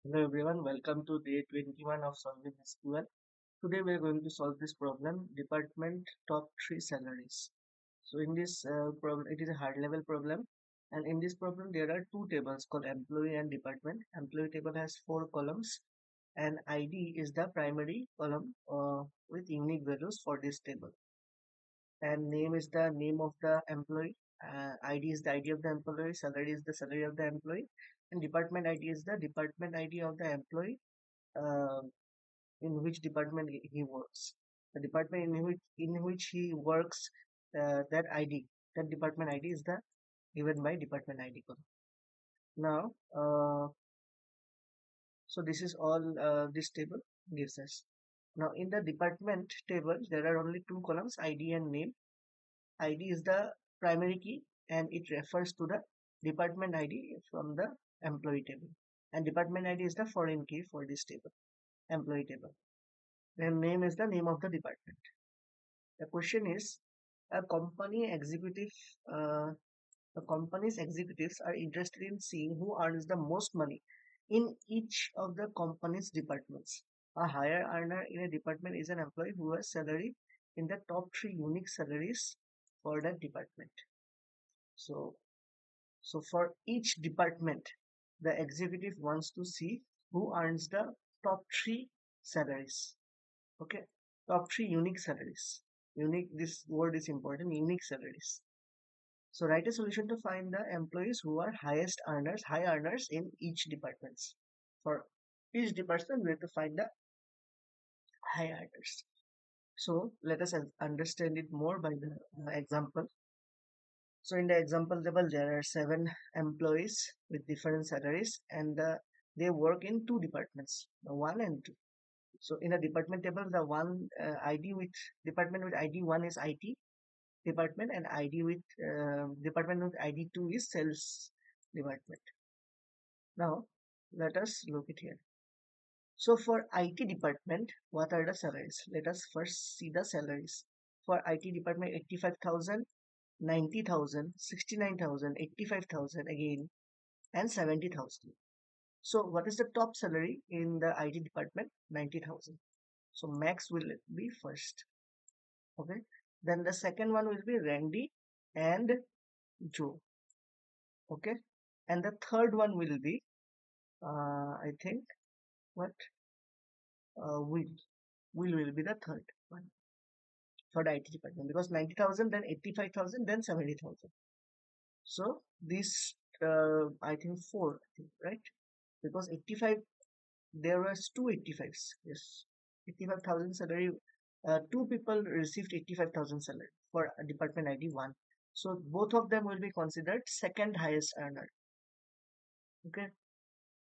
Hello everyone, welcome to day 21 of solving SQL. Today we are going to solve this problem, department top 3 salaries. So in this problem, it is a hard level problem, and in this problem there are two tables called employee and department. Employee table has 4 columns and ID is the primary column with unique values for this table. And name is the name of the employee, ID is the ID of the employee, salary is the salary of the employee, and department ID is the department ID of the employee, uh, in which department he works. The department in which he works, that ID, that department ID is the given by department ID column. Now, so this is all this table gives us. Now, in the department table, there are only two columns, ID and name. ID is the primary key and it refers to the department ID from the employee table. And department ID is the foreign key for this table, employee table. Then name is the name of the department. The question is, a company executive, uh, the company's executives are interested in seeing who earns the most money in each of the company's departments. A higher earner in a department is an employee who has salary in the top 3 unique salaries for that department. So, so for each department, the executive wants to see who earns the top 3 salaries. Okay, top 3 unique salaries. Unique, this word is important, unique salaries. So write a solution to find the employees who are high earners in each departments. For each department, we have to find the high earners. So let us understand it more by the example. So in the example table, there are 7 employees with different salaries, and they work in 2 departments, the one and two. So in a department table, the one ID with department with ID one is IT department, and ID with department with ID two is sales department. Now let us look it here. So for IT department, what are the salaries? Let us first see the salaries. For IT department, 85,000, 90,000, 69,000, 85,000 again, and 70,000. So what is the top salary in the IT department? 90,000. So max will be first. Okay. Then the second one will be Randy and Joe. Okay. And the third one will be, I think, what? Will. Will be the third one for the IT department because 90,000, then 85,000, then 70,000. So this, I think four, I think, right? Because 85, there was two 85s. Yes, 85,000 salary. Two people received 85,000 salary for department ID one. So both of them will be considered second highest earner. Okay.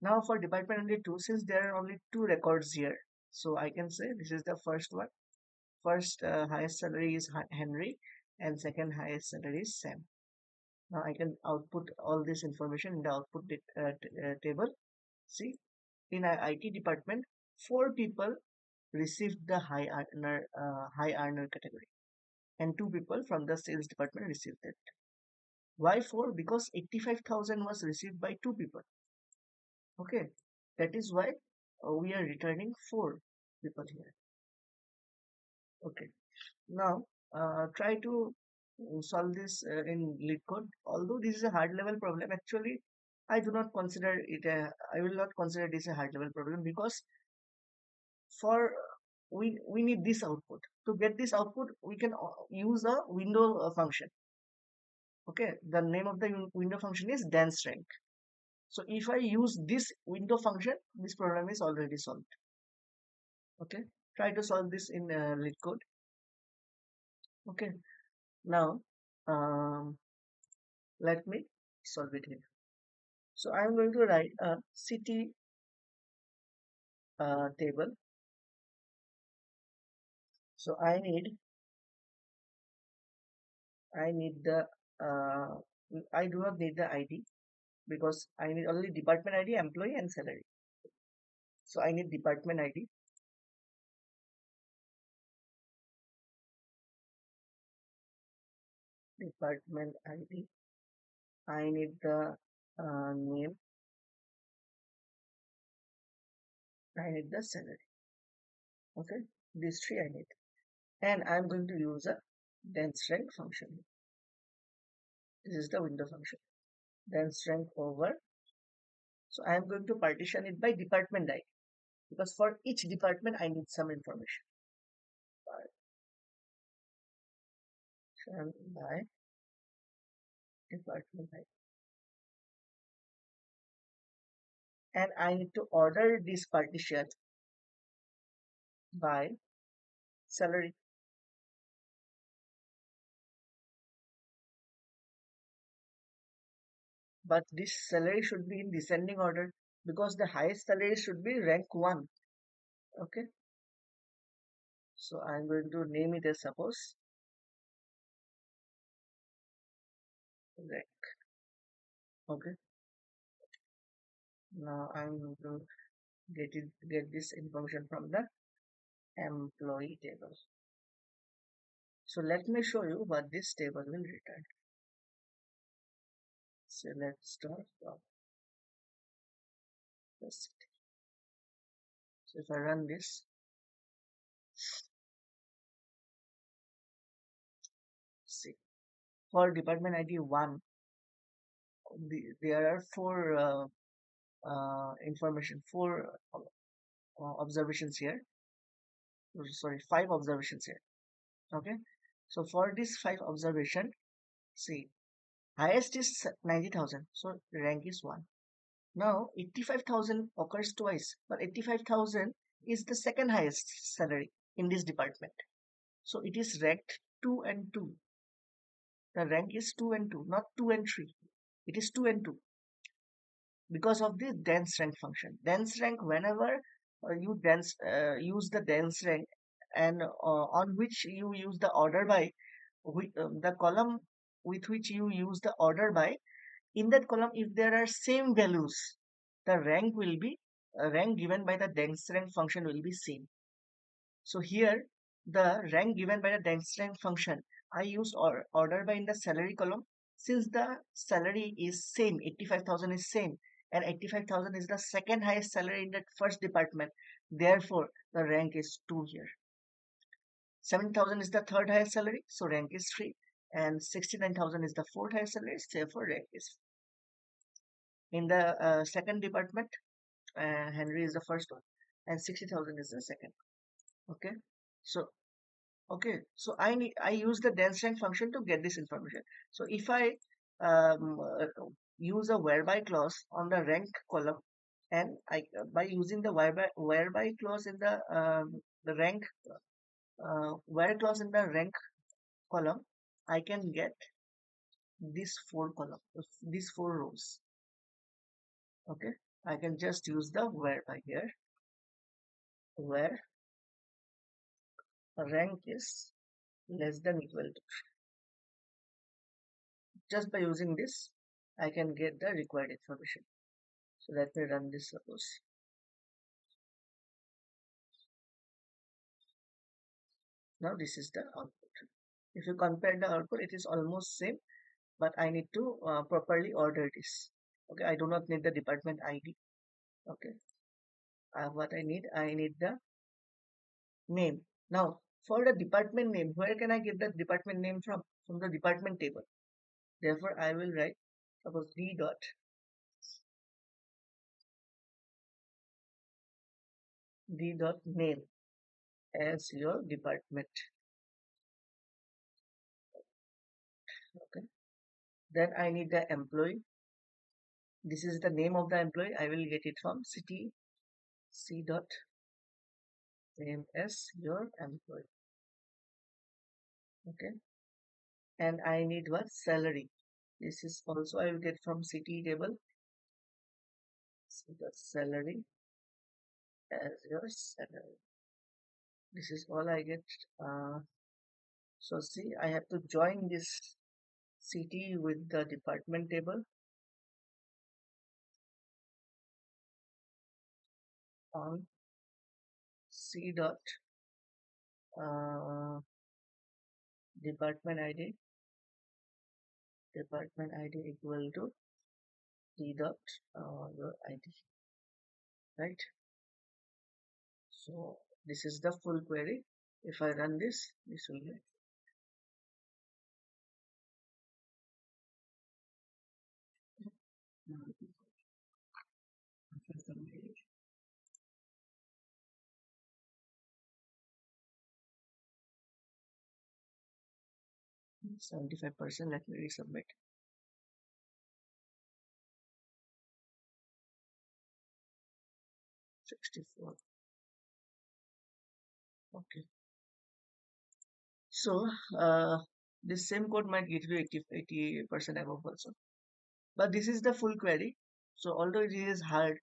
Now for department ID two, since there are only two records here, so I can say this is the first one. First highest salary is Henry, and second highest salary is Sam. Now I can output all this information in the output table. See, in our IT department, 4 people received the high earner category, and 2 people from the sales department received it. Why 4? Because 85,000 was received by 2 people. Okay, that is why we are returning 4 people here. Okay, now try to solve this in lead code. Although this is a hard level problem, actually I do not consider it a. I will not consider this a hard level problem because for we need this output. To get this output, we can use a window function. Okay, the name of the window function is dance rank. So if I use this window function, this problem is already solved. Okay, try to solve this in lead code. Okay, now let me solve it here. So I am going to write a city table. So I need the uh, I do not need the ID because I need only department ID, employee, and salary. So I need department ID, department ID. I need the name, I need the salary. Okay, these three I need. And I'm going to use a dense rank function. This is the window function. Dense rank over. So I'm going to partition it by department ID because for each department I need some information. Partition by department ID. And I need to order this partition by salary. But this salary should be in descending order because the highest salary should be rank 1. Okay, so I'm going to name it as suppose rank. Okay, now I'm going to get this information from the employee table. So let me show you what this table will return. So let's start from the city. So if I run this, see for department ID 1, there are four observations here. Sorry, 5 observations here. Okay, so for this 5 observation, see highest is 90,000, so rank is 1. Now 85,000 occurs twice, but 85,000 is the second highest salary in this department. So it is ranked 2 and 2. The rank is 2 and 2, not 2 and 3. It is 2 and 2 because of the dense rank function. Dense rank, whenever you use the dense rank and on which you use the order by, the column with which you use the order by, in that column if there are same values, the rank will be rank given by the dense rank function will be same. So here the rank given by the dense rank function, I used order by in the salary column. Since the salary is same, 85,000 is same, and 85,000 is the second highest salary in that first department, therefore the rank is 2 here. 7,000 is the third highest salary, so rank is 3, and 69,000 is the fourth highest salary, therefore rank is 4. In the second department, Henry is the first one, and 60,000 is the second. Okay, so I use the dense rank function to get this information. So if I use a whereby clause on the rank column, and I by using the whereby clause in the rank where clause in the rank column, I can get these 4 rows. Okay, I can just use the whereby here, where rank is less than equal to. Just by using this, I can get the required information. So let me run this suppose. Now this is the output. If you compare the output, it is almost same, but I need to properly order this. Okay, I do not need the department ID. Okay, what I need the name. Now for the department name, where can I get the department name from? From the department table. Therefore, I will write suppose d dot name as your department. Okay, then I need the employee. This is the name of the employee. I will get it from city c dot name as your employee. Okay, and I need what salary. This is also I will get from city table. So the salary as your salary. This is all I get. So see, I have to join this city with the department table on c dot uh, department ID equal to d dot your ID, right? So this is the full query. If I run this will be 75%. Let me resubmit. 64. Okay. So this same code might get you 80% above also. But this is the full query. So although it is hard,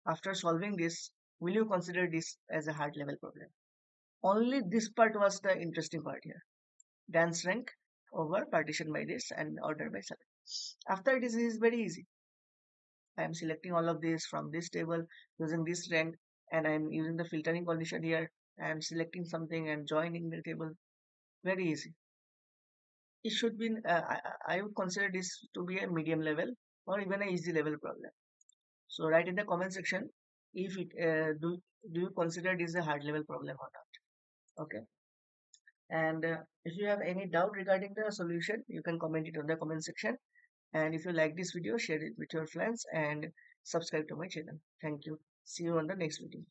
after solving this, will you consider this as a hard level problem? Only this part was the interesting part here. Dance rank over partition by this and order by salary. After this is very easy. I am selecting all of this from this table using this rank, and I am using the filtering condition here. I am selecting something and joining the table. Very easy. It should be, I would consider this to be a medium level or even a easy level problem. So write in the comment section if it do you consider this a hard level problem or not. Okay. And if you have any doubt regarding the solution, you can comment it on the comment section. And if you like this video, share it with your friends and subscribe to my channel. Thank you. See you on the next video.